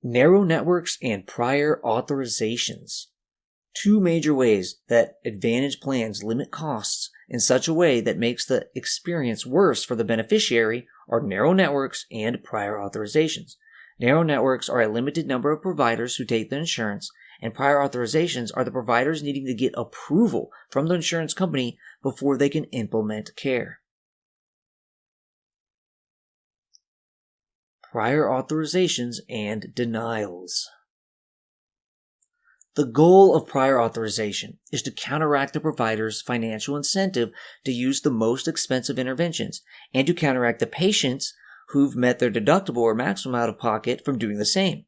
Narrow networks and prior authorizations. Two major ways that Advantage plans limit costs in such a way that makes the experience worse for the beneficiary are narrow networks and prior authorizations. Narrow networks are a limited number of providers who take the insurance, and prior authorizations are the providers needing to get approval from the insurance company before they can implement care. Prior authorizations and denials. The goal of prior authorization is to counteract the provider's financial incentive to use the most expensive interventions and to counteract the patients who've met their deductible or maximum out-of-pocket from doing the same.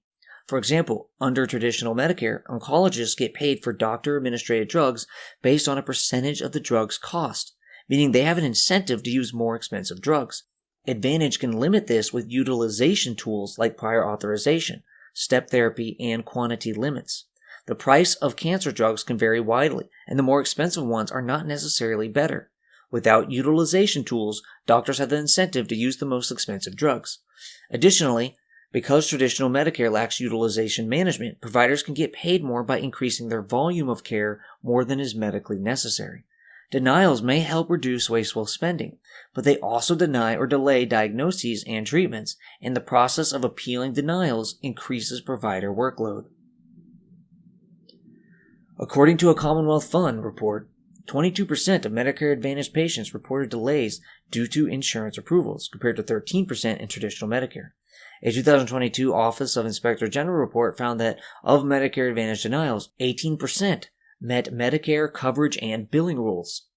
For example, under traditional Medicare, oncologists get paid for doctor-administered drugs based on a percentage of the drug's cost, meaning they have an incentive to use more expensive drugs. Advantage can limit this with utilization tools like prior authorization, step therapy, and quantity limits. The price of cancer drugs can vary widely, and the more expensive ones are not necessarily better. Without utilization tools, doctors have the incentive to use the most expensive drugs. Additionally, because traditional Medicare lacks utilization management, providers can get paid more by increasing their volume of care more than is medically necessary. Denials may help reduce wasteful spending, but they also deny or delay diagnoses and treatments, and the process of appealing denials increases provider workload. According to a Commonwealth Fund report, 22% of Medicare Advantage patients reported delays due to insurance approvals, compared to 13% in traditional Medicare. A 2022 Office of Inspector General report found that of Medicare Advantage denials, 18% met Medicare coverage and billing rules.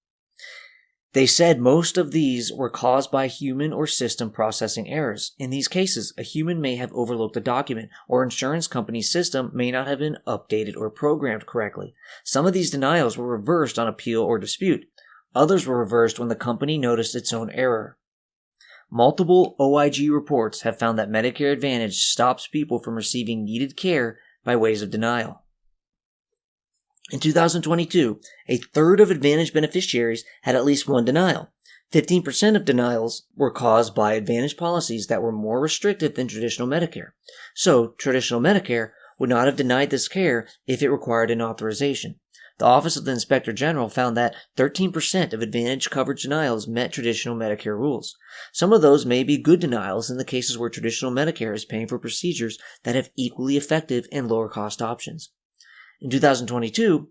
They said most of these were caused by human or system processing errors. In these cases, a human may have overlooked a document, or insurance company's system may not have been updated or programmed correctly. Some of these denials were reversed on appeal or dispute. Others were reversed when the company noticed its own error. Multiple OIG reports have found that Medicare Advantage stops people from receiving needed care by ways of denial. In 2022, a third of Advantage beneficiaries had at least one denial. 15% of denials were caused by Advantage policies that were more restrictive than traditional Medicare. So, traditional Medicare would not have denied this care if it required an authorization. The Office of the Inspector General found that 13% of Advantage coverage denials met traditional Medicare rules. Some of those may be good denials in the cases where traditional Medicare is paying for procedures that have equally effective and lower cost options. In 2022,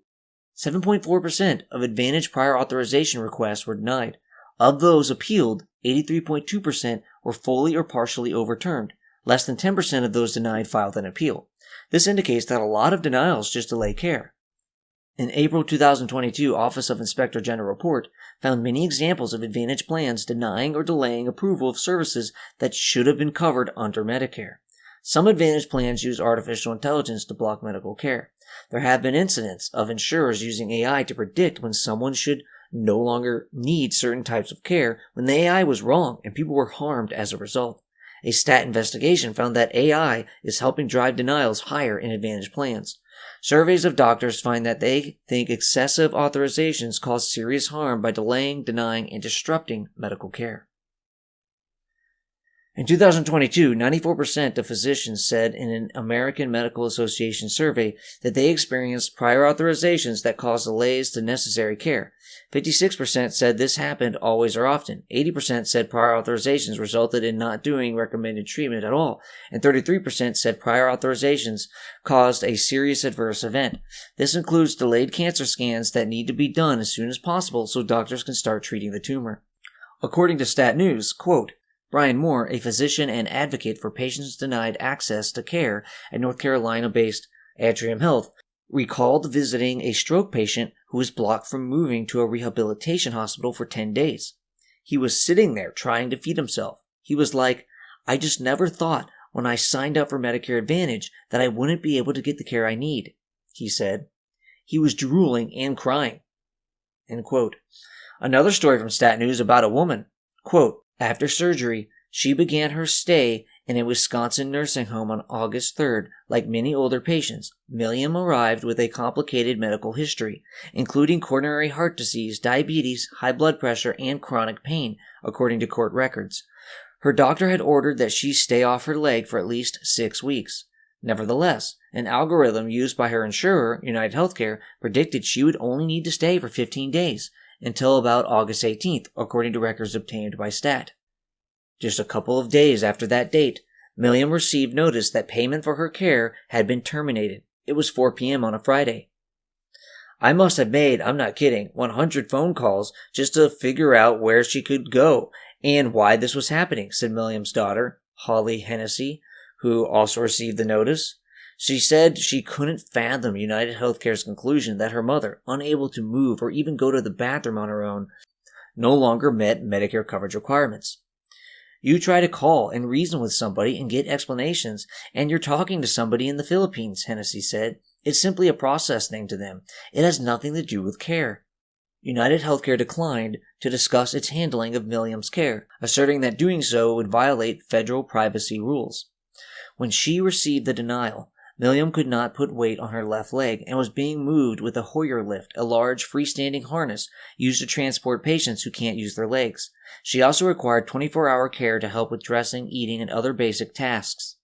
7.4% of Advantage prior authorization requests were denied. Of those appealed, 83.2% were fully or partially overturned. Less than 10% of those denied filed an appeal. This indicates that a lot of denials just delay care. An April 2022 Office of Inspector General report found many examples of Advantage plans denying or delaying approval of services that should have been covered under Medicare. Some Advantage plans use artificial intelligence to block medical care. There have been incidents of insurers using AI to predict when someone should no longer need certain types of care when the AI was wrong and people were harmed as a result. A stat investigation found that AI is helping drive denials higher in Advantage plans. Surveys of doctors find that they think excessive authorizations cause serious harm by delaying, denying, and disrupting medical care. In 2022, 94% of physicians said in an American Medical Association survey that they experienced prior authorizations that caused delays to necessary care. 56% said this happened always or often. 80% said prior authorizations resulted in not doing recommended treatment at all. And 33% said prior authorizations caused a serious adverse event. This includes delayed cancer scans that need to be done as soon as possible so doctors can start treating the tumor. According to Stat News, quote, Brian Moore, a physician and advocate for patients denied access to care at North Carolina-based Atrium Health, recalled visiting a stroke patient who was blocked from moving to a rehabilitation hospital for 10 days. He was sitting there trying to feed himself. He was like, I just never thought when I signed up for Medicare Advantage that I wouldn't be able to get the care I need, he said. He was drooling and crying. End quote. Another story from Stat News about a woman. Quote, after surgery, she began her stay in a Wisconsin nursing home on August 3rd. Like many older patients, Milliam arrived with a complicated medical history, including coronary heart disease, diabetes, high blood pressure, and chronic pain, according to court records. Her doctor had ordered that she stay off her leg for at least 6 weeks. Nevertheless, an algorithm used by her insurer, United Healthcare, predicted she would only need to stay for 15 days, until about August 18th, according to records obtained by STAT. Just a couple of days after that date, Milliam received notice that payment for her care had been terminated. It was 4 p.m. on a Friday. I must have made, I'm not kidding, 100 phone calls just to figure out where she could go and why this was happening, said Milliam's daughter, Holly Hennessy, who also received the notice. She said she couldn't fathom United Healthcare's conclusion that her mother, unable to move or even go to the bathroom on her own, no longer met Medicare coverage requirements. You try to call and reason with somebody and get explanations, and you're talking to somebody in the Philippines, Hennessy said. It's simply a process thing to them. It has nothing to do with care. United Healthcare declined to discuss its handling of Milliam's care, asserting that doing so would violate federal privacy rules. When she received the denial, Milliam could not put weight on her left leg and was being moved with a Hoyer lift, a large freestanding harness used to transport patients who can't use their legs. She also required 24-hour care to help with dressing, eating, and other basic tasks,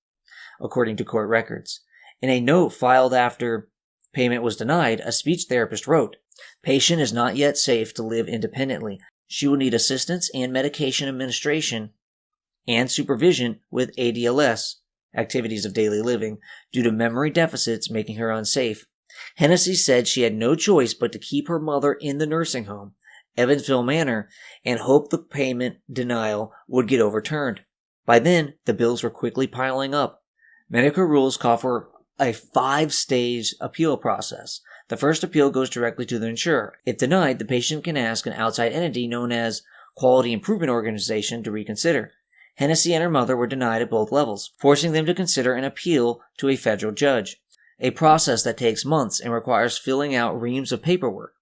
according to court records. In a note filed after payment was denied, a speech therapist wrote, "Patient is not yet safe to live independently. She will need assistance and medication administration and supervision with ADLS, activities of daily living, due to memory deficits making her unsafe." Hennessy said she had no choice but to keep her mother in the nursing home, Evansville Manor, and hoped the payment denial would get overturned. By then, the bills were quickly piling up. Medicare rules call for a 5-stage appeal process. The first appeal goes directly to the insurer. If denied, the patient can ask an outside entity known as Quality Improvement Organization to reconsider. Hennessy and her mother were denied at both levels, forcing them to consider an appeal to a federal judge, a process that takes months and requires filling out reams of paperwork.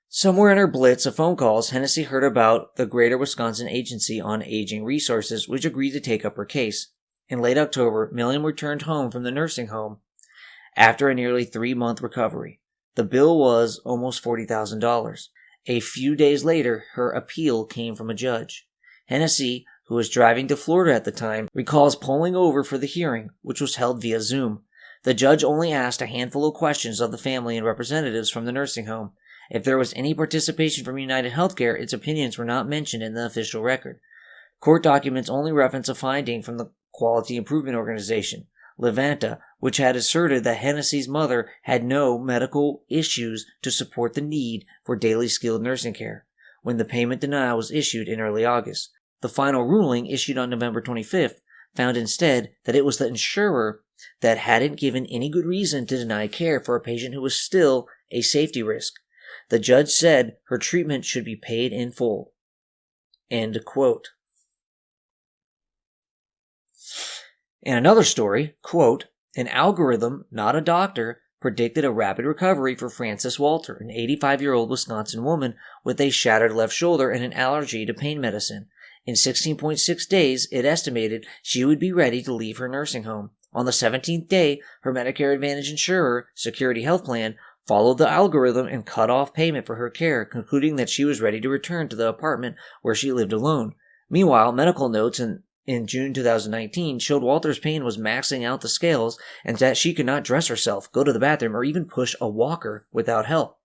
Somewhere in her blitz of phone calls, Hennessy heard about the Greater Wisconsin Agency on Aging Resources, which agreed to take up her case. In late October, Milliam returned home from the nursing home after a nearly 3-month recovery. The bill was almost $40,000. A few days later, her appeal came from a judge. Hennessy, who was driving to Florida at the time, recalls pulling over for the hearing, which was held via Zoom. The judge only asked a handful of questions of the family and representatives from the nursing home. If there was any participation from United Healthcare, its opinions were not mentioned in the official record. Court documents only reference a finding from the Quality Improvement Organization, Levanta, which had asserted that Hennessy's mother had no medical issues to support the need for daily skilled nursing care, when the payment denial was issued in early August. The final ruling, issued on November 25th, found instead that it was the insurer that hadn't given any good reason to deny care for a patient who was still a safety risk. The judge said her treatment should be paid in full. End quote. In another story, quote, "An algorithm, not a doctor, predicted a rapid recovery for Frances Walter, an 85-year-old Wisconsin woman with a shattered left shoulder and an allergy to pain medicine. In 16.6 days, it estimated she would be ready to leave her nursing home. On the 17th day, her Medicare Advantage insurer, Security Health Plan, followed the algorithm and cut off payment for her care, concluding that she was ready to return to the apartment where she lived alone. Meanwhile, medical notes in June 2019 showed Walter's pain was maxing out the scales and that she could not dress herself, go to the bathroom, or even push a walker without help.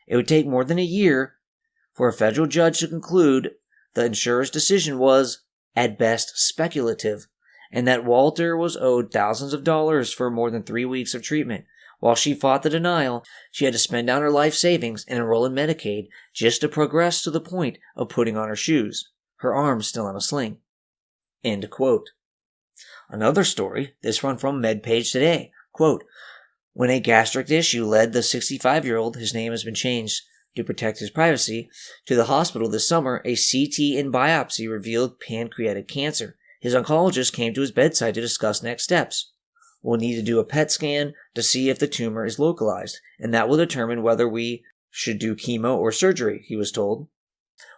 It would take more than a year for a federal judge to conclude the insurer's decision was, at best, speculative, and that Walter was owed thousands of dollars for more than 3 weeks of treatment. While she fought the denial, she had to spend down her life savings and enroll in Medicaid just to progress to the point of putting on her shoes, her arms still in a sling." End quote. Another story, this one from MedPage Today, quote, "When a gastric issue led the 65-year-old, his name has been changed to protect his privacy, to the hospital this summer, a CT and biopsy revealed pancreatic cancer. His oncologist came to his bedside to discuss next steps. We'll need to do a PET scan to see if the tumor is localized, and that will determine whether we should do chemo or surgery," he was told.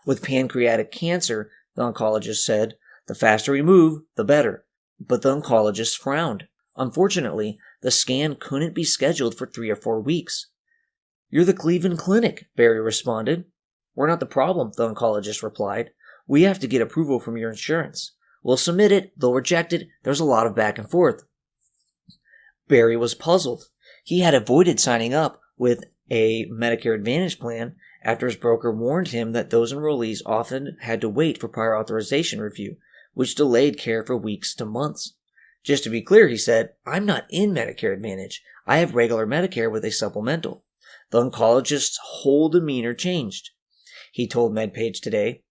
With pancreatic cancer, the oncologist said, the faster we move, the better. But the oncologist frowned. Unfortunately, the scan couldn't be scheduled for 3 or 4 weeks. "You're the Cleveland Clinic," Barry responded. "We're not the problem," the oncologist replied. "We have to get approval from your insurance. We'll submit it, they'll reject it, there's a lot of back and forth." Barry was puzzled. He had avoided signing up with a Medicare Advantage plan after his broker warned him that those enrollees often had to wait for prior authorization review, which delayed care for weeks to months. Just to be clear, he said, I'm not in Medicare Advantage. I have regular Medicare with a supplemental. The oncologist's whole demeanor changed. He told MedPage Today.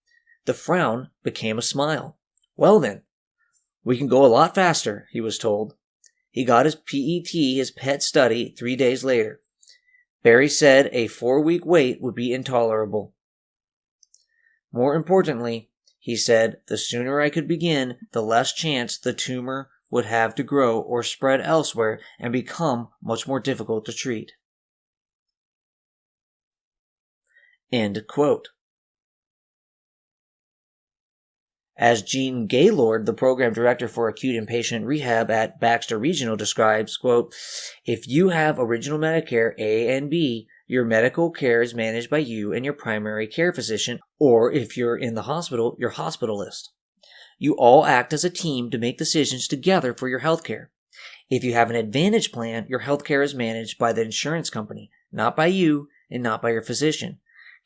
The frown became a smile. Well then, we can go a lot faster, he was told. He got his PET, his PET study, 3 days later. Barry said a 4-week wait would be intolerable. More importantly, he said, the sooner I could begin, the less chance the tumor would have to grow or spread elsewhere and become much more difficult to treat. End quote. As Gene Gaylord, the program director for acute inpatient rehab at Baxter Regional, describes, quote, if you have original Medicare A and B, your medical care is managed by you and your primary care physician, or if you're in the hospital, your hospitalist. You all act as a team to make decisions together for your health care. If you have an Advantage plan, your health care is managed by the insurance company, not by you and not by your physician.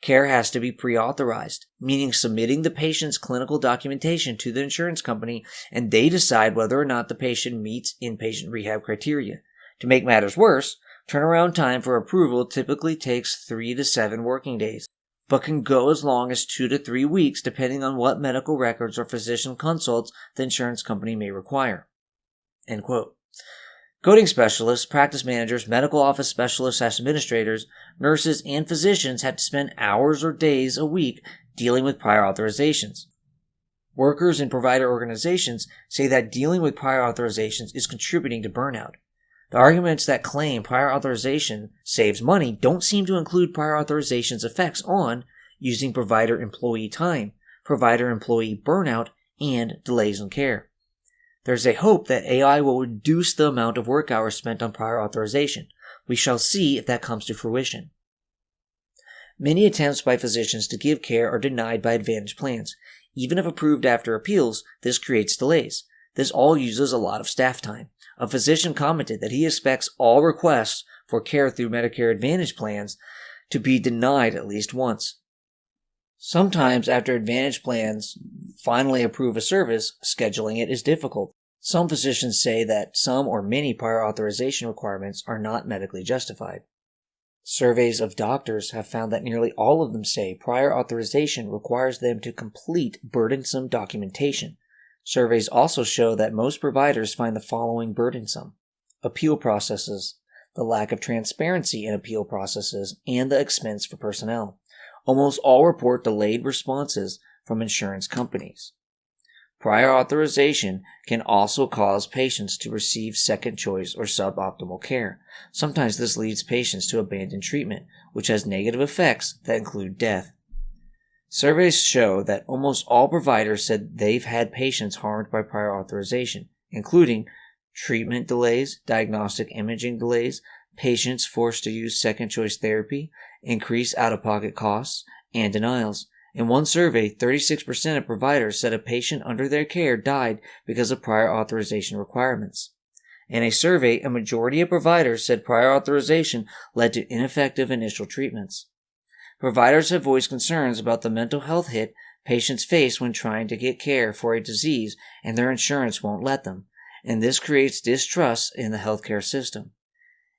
Care has to be pre-authorized, meaning submitting the patient's clinical documentation to the insurance company, and they decide whether or not the patient meets inpatient rehab criteria. To make matters worse, turnaround time for approval typically takes 3 to 7 working days, but can go as long as 2 to 3 weeks depending on what medical records or physician consults the insurance company may require. End quote. Coding specialists, practice managers, medical office specialists, administrators, nurses, and physicians had to spend hours or days a week dealing with prior authorizations. Workers in provider organizations say that dealing with prior authorizations is contributing to burnout. The arguments that claim prior authorization saves money don't seem to include prior authorization's effects on using provider-employee time, provider-employee burnout, and delays in care. There's a hope that AI will reduce the amount of work hours spent on prior authorization. We shall see if that comes to fruition. Many attempts by physicians to give care are denied by Advantage plans. Even if approved after appeals, this creates delays. This all uses a lot of staff time. A physician commented that he expects all requests for care through Medicare Advantage plans to be denied at least once. Sometimes after Advantage plans finally approve a service, scheduling it is difficult. Some physicians say that some or many prior authorization requirements are not medically justified. Surveys of doctors have found that nearly all of them say prior authorization requires them to complete burdensome documentation. Surveys also show that most providers find the following burdensome: appeal processes, the lack of transparency in appeal processes, and the expense for personnel. Almost all report delayed responses from insurance companies. Prior authorization can also cause patients to receive second choice or suboptimal care. Sometimes this leads patients to abandon treatment, which has negative effects that include death. Surveys show that almost all providers said they've had patients harmed by prior authorization, including treatment delays, diagnostic imaging delays, patients forced to use second choice therapy, increased out-of-pocket costs, and denials. In one survey, 36% of providers said a patient under their care died because of prior authorization requirements. In a survey, a majority of providers said prior authorization led to ineffective initial treatments. Providers have voiced concerns about the mental health hit patients face when trying to get care for a disease and their insurance won't let them, and this creates distrust in the healthcare system.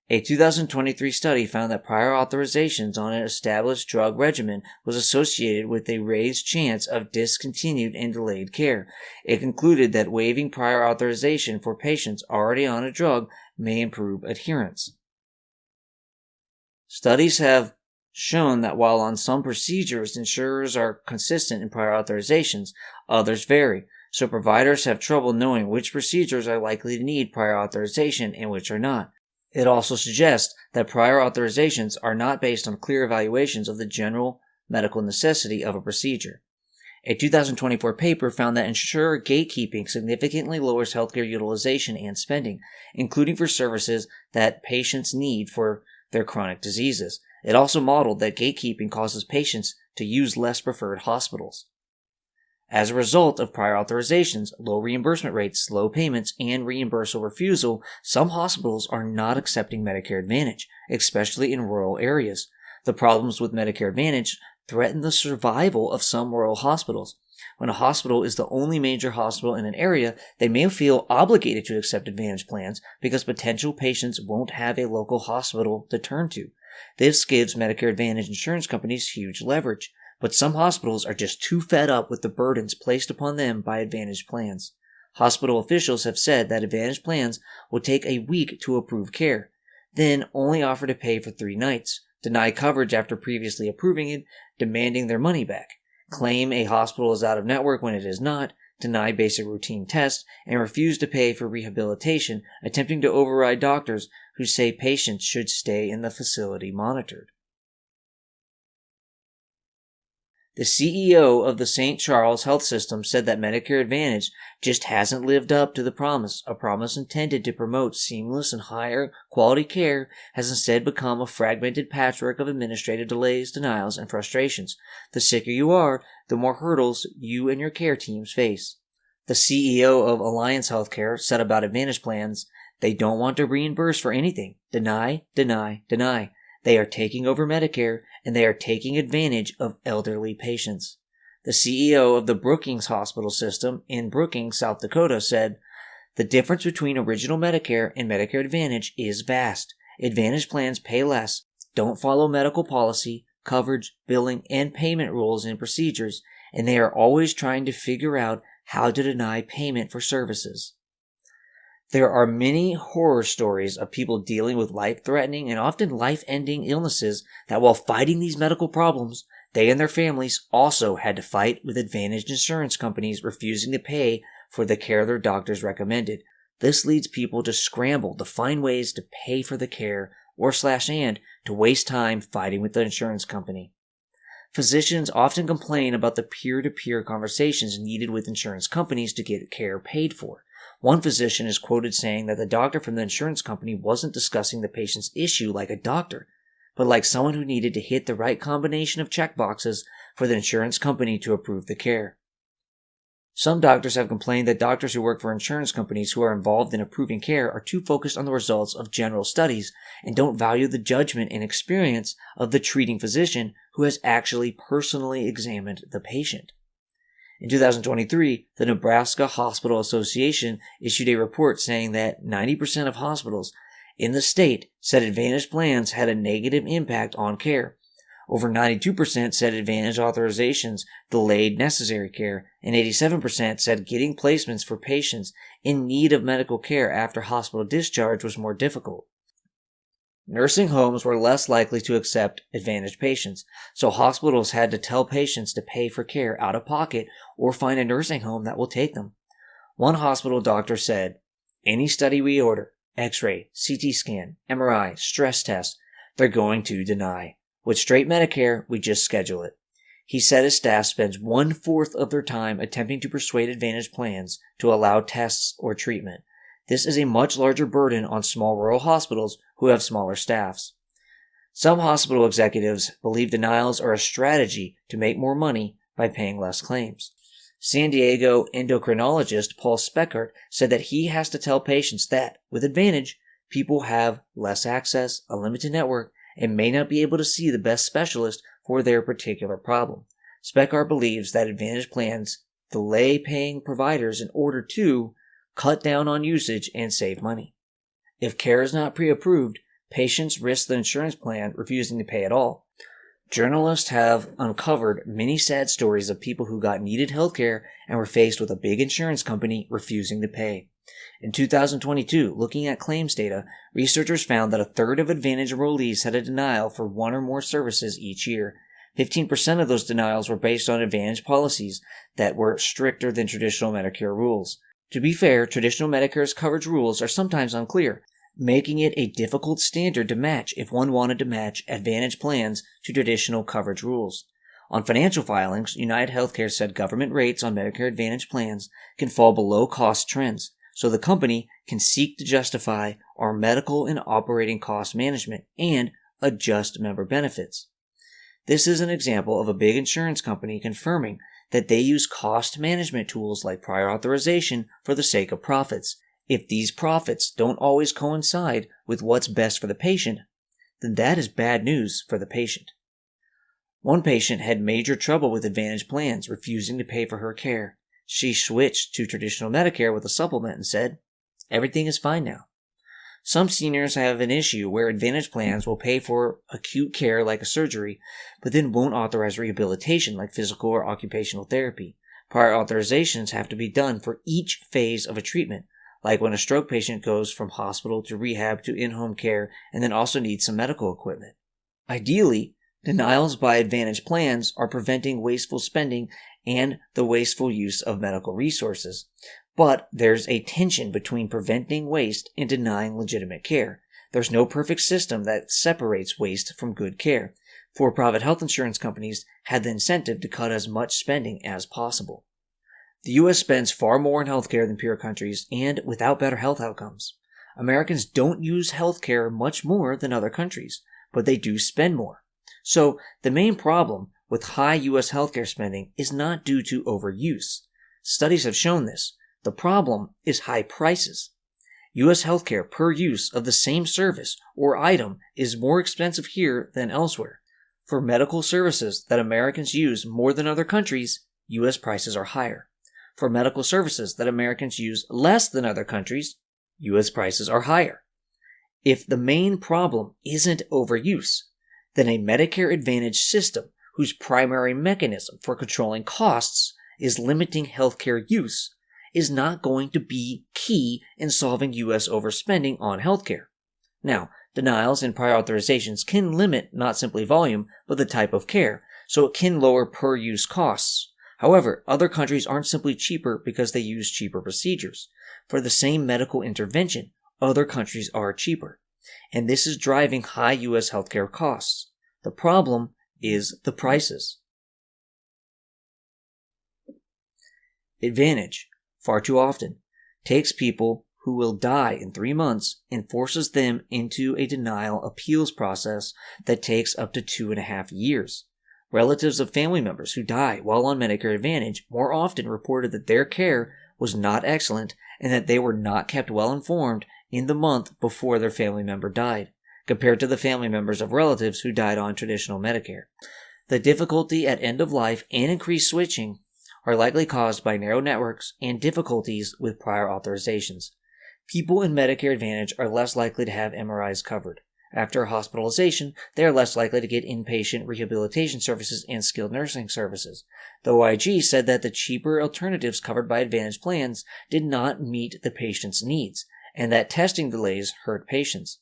A 2023 study found that prior authorizations on an established drug regimen was associated with a raised chance of discontinued and delayed care. It concluded that waiving prior authorization for patients already on a drug may improve adherence. Studies have shown that while on some procedures insurers are consistent in prior authorizations, others vary, so providers have trouble knowing which procedures are likely to need prior authorization and which are not. It also suggests that prior authorizations are not based on clear evaluations of the general medical necessity of a procedure. A 2024 paper found that insurer gatekeeping significantly lowers healthcare utilization and spending, including for services that patients need for their chronic diseases. It also modeled that gatekeeping causes patients to use less preferred hospitals. As a result of prior authorizations, low reimbursement rates, slow payments, and reimbursable refusal, some hospitals are not accepting Medicare Advantage, especially in rural areas. The problems with Medicare Advantage threaten the survival of some rural hospitals. When a hospital is the only major hospital in an area, they may feel obligated to accept Advantage plans because potential patients won't have a local hospital to turn to. This gives Medicare Advantage insurance companies huge leverage, but some hospitals are just too fed up with the burdens placed upon them by Advantage plans. Hospital officials have said that Advantage plans will take a week to approve care, then only offer to pay for 3 nights, deny coverage after previously approving it, demanding their money back, claim a hospital is out of network when it is not, deny basic routine tests, and refuse to pay for rehabilitation, attempting to override doctors who say patients should stay in the facility monitored. The CEO of the St. Charles Health System said that Medicare Advantage just hasn't lived up to the promise. A promise intended to promote seamless and higher quality care has instead become a fragmented patchwork of administrative delays, denials, and frustrations. The sicker you are, the more hurdles you and your care teams face. The CEO of Alliance Healthcare said about Advantage plans, they don't want to reimburse for anything. Deny, deny, deny. They are taking over Medicare, and they are taking advantage of elderly patients. The CEO of the Brookings Hospital System in Brookings, South Dakota said, the difference between original Medicare and Medicare Advantage is vast. Advantage plans pay less, don't follow medical policy, coverage, billing, and payment rules and procedures, and they are always trying to figure out how to deny payment for services. There are many horror stories of people dealing with life-threatening and often life-ending illnesses that while fighting these medical problems, they and their families also had to fight with advantaged insurance companies refusing to pay for the care their doctors recommended. This leads people to scramble to find ways to pay for the care and to waste time fighting with the insurance company. Physicians often complain about the peer-to-peer conversations needed with insurance companies to get care paid for. One physician is quoted saying that the doctor from the insurance company wasn't discussing the patient's issue like a doctor, but like someone who needed to hit the right combination of checkboxes for the insurance company to approve the care. Some doctors have complained that doctors who work for insurance companies who are involved in approving care are too focused on the results of general studies and don't value the judgment and experience of the treating physician who has actually personally examined the patient. In 2023, the Nebraska Hospital Association issued a report saying that 90% of hospitals in the state said Advantage plans had a negative impact on care. Over 92% said Advantage authorizations delayed necessary care, and 87% said getting placements for patients in need of medical care after hospital discharge was more difficult. Nursing homes were less likely to accept Advantage patients, so hospitals had to tell patients to pay for care out of pocket or find a nursing home that will take them. One hospital doctor said, any study we order, X-ray, CT scan, MRI, stress test, they're going to deny. With straight Medicare, we just schedule it. He said his staff spends 1/4 of their time attempting to persuade Advantage plans to allow tests or treatment. This is a much larger burden on small rural hospitals who have smaller staffs. Some hospital executives believe denials are a strategy to make more money by paying less claims. San Diego endocrinologist Paul Speckert said that he has to tell patients that, with Advantage, people have less access, a limited network, and may not be able to see the best specialist for their particular problem. Speckert believes that Advantage plans delay paying providers in order to cut down on usage and save money. If care is not pre-approved, patients risk the insurance plan refusing to pay at all. Journalists have uncovered many sad stories of people who got needed health care and were faced with a big insurance company refusing to pay. In 2022, looking at claims data, researchers found that 1/3 of Advantage enrollees had a denial for one or more services each year. 15% of those denials were based on Advantage policies that were stricter than traditional Medicare rules. To be fair, traditional Medicare's coverage rules are sometimes unclear, making it a difficult standard to match if one wanted to match Advantage plans to traditional coverage rules. On financial filings, United Healthcare said government rates on Medicare Advantage plans can fall below cost trends, so the company can seek to justify our medical and operating cost management and adjust member benefits. This is an example of a big insurance company confirming that they use cost management tools like prior authorization for the sake of profits. If these profits don't always coincide with what's best for the patient, then that is bad news for the patient. One patient had major trouble with Advantage plans refusing to pay for her care. She switched to traditional Medicare with a supplement and said, "Everything is fine now." Some seniors have an issue where Advantage plans will pay for acute care like a surgery, but then won't authorize rehabilitation like physical or occupational therapy. Prior authorizations have to be done for each phase of a treatment, like when a stroke patient goes from hospital to rehab to in-home care and then also needs some medical equipment. Ideally, denials by Advantage plans are preventing wasteful spending and the wasteful use of medical resources. But there's a tension between preventing waste and denying legitimate care. There's no perfect system that separates waste from good care. For-profit health insurance companies had the incentive to cut as much spending as possible. The U.S. spends far more in healthcare than peer countries and without better health outcomes. Americans don't use healthcare much more than other countries, but they do spend more. So the main problem with high U.S. healthcare spending is not due to overuse. Studies have shown this. The problem is high prices. U.S. healthcare per use of the same service or item is more expensive here than elsewhere. For medical services that Americans use more than other countries, U.S. prices are higher. For medical services that Americans use less than other countries, U.S. prices are higher. If the main problem isn't overuse, then a Medicare Advantage system whose primary mechanism for controlling costs is limiting healthcare use is not going to be key in solving U.S. overspending on healthcare. Now, denials and prior authorizations can limit not simply volume, but the type of care, so it can lower per-use costs. However, other countries aren't simply cheaper because they use cheaper procedures. For the same medical intervention, other countries are cheaper, and this is driving high U.S. healthcare costs. The problem is the prices. Advantage, far too often, takes people who will die in 3 months and forces them into a denial appeals process that takes up to 2.5 years. Relatives of family members who die while on Medicare Advantage more often reported that their care was not excellent and that they were not kept well informed in the month before their family member died, compared to the family members of relatives who died on traditional Medicare. The difficulty at end of life and increased switching are likely caused by narrow networks and difficulties with prior authorizations. People in Medicare Advantage are less likely to have MRIs covered. After a hospitalization, they are less likely to get inpatient rehabilitation services and skilled nursing services. The OIG said that the cheaper alternatives covered by Advantage plans did not meet the patient's needs, and that testing delays hurt patients.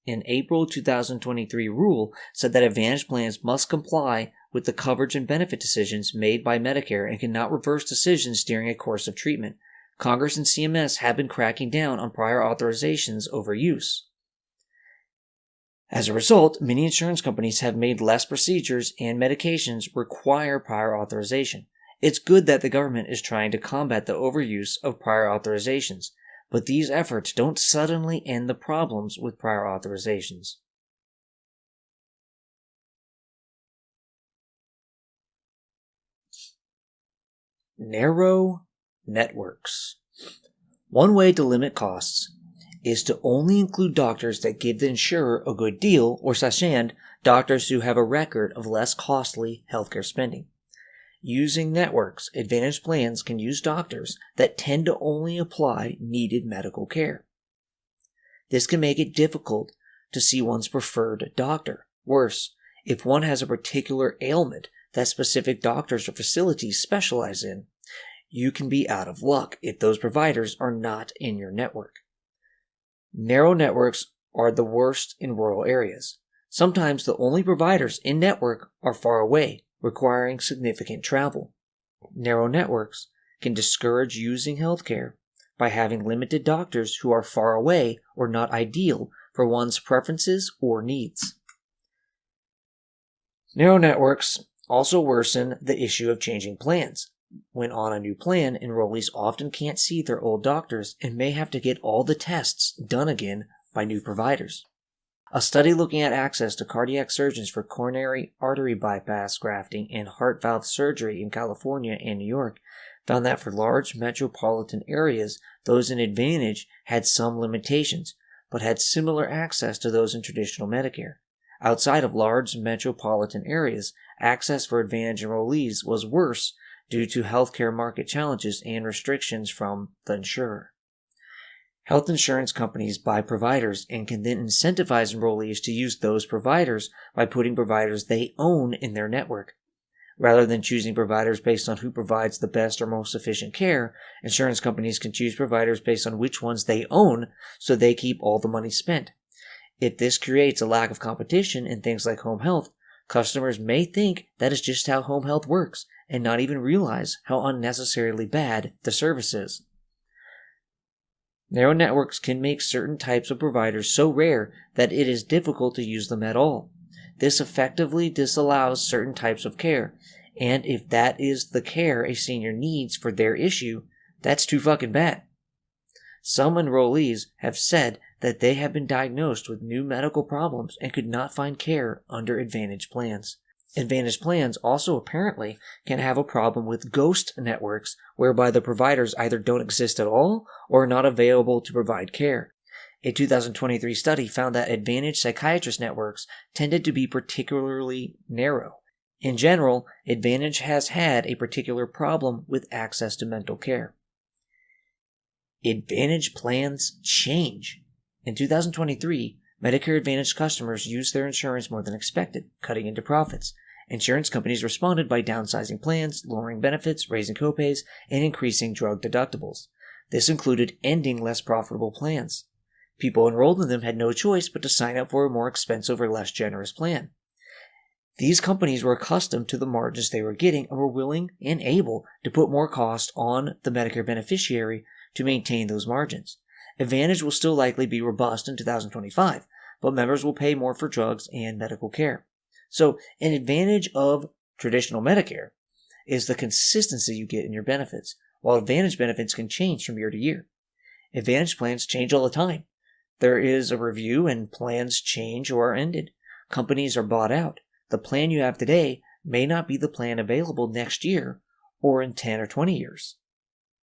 An April 2023 rule said that Advantage plans must comply with the coverage and benefit decisions made by Medicare and cannot reverse decisions during a course of treatment. Congress and CMS have been cracking down on prior authorizations overuse. As a result, many insurance companies have made less procedures and medications require prior authorization. It's good that the government is trying to combat the overuse of prior authorizations, but these efforts don't suddenly end the problems with prior authorizations. Narrow networks. One way to limit costs is to only include doctors that give the insurer a good deal, or sashand, doctors who have a record of less costly healthcare spending. Using networks, Advantage plans can use doctors that tend to only apply needed medical care. This can make it difficult to see one's preferred doctor. Worse, if one has a particular ailment that specific doctors or facilities specialize in, you can be out of luck if those providers are not in your network. Narrow networks are the worst in rural areas. Sometimes the only providers in network are far away, requiring significant travel. Narrow networks can discourage using healthcare by having limited doctors who are far away or not ideal for one's preferences or needs. Narrow networks also worsen the issue of changing plans. When on a new plan, enrollees often can't see their old doctors and may have to get all the tests done again by new providers. A study looking at access to cardiac surgeons for coronary artery bypass grafting and heart valve surgery in California and New York found that for large metropolitan areas, those in Advantage had some limitations, but had similar access to those in traditional Medicare. Outside of large metropolitan areas, access for Advantage enrollees was worse due to healthcare market challenges and restrictions from the insurer. Health insurance companies buy providers and can then incentivize enrollees to use those providers by putting providers they own in their network. Rather than choosing providers based on who provides the best or most efficient care, insurance companies can choose providers based on which ones they own so they keep all the money spent. If this creates a lack of competition in things like home health, customers may think that is just how home health works and not even realize how unnecessarily bad the service is. Narrow networks can make certain types of providers so rare that it is difficult to use them at all. This effectively disallows certain types of care, and if that is the care a senior needs for their issue, that's too fucking bad. Some enrollees have said that they have been diagnosed with new medical problems and could not find care under Advantage plans. Advantage plans also apparently can have a problem with ghost networks whereby the providers either don't exist at all or are not available to provide care. A 2023 study found that Advantage psychiatrist networks tended to be particularly narrow. In general, Advantage has had a particular problem with access to mental care. Advantage plans change. In 2023, Medicare Advantage customers used their insurance more than expected, cutting into profits. Insurance companies responded by downsizing plans, lowering benefits, raising copays, and increasing drug deductibles. This included ending less profitable plans. People enrolled in them had no choice but to sign up for a more expensive or less generous plan. These companies were accustomed to the margins they were getting and were willing and able to put more cost on the Medicare beneficiary to maintain those margins. Advantage will still likely be robust in 2025, but members will pay more for drugs and medical care. So, an advantage of traditional Medicare is the consistency you get in your benefits, while Advantage benefits can change from year to year. Advantage plans change all the time. There is a review and plans change or are ended. Companies are bought out. The plan you have today may not be the plan available next year or in 10 or 20 years.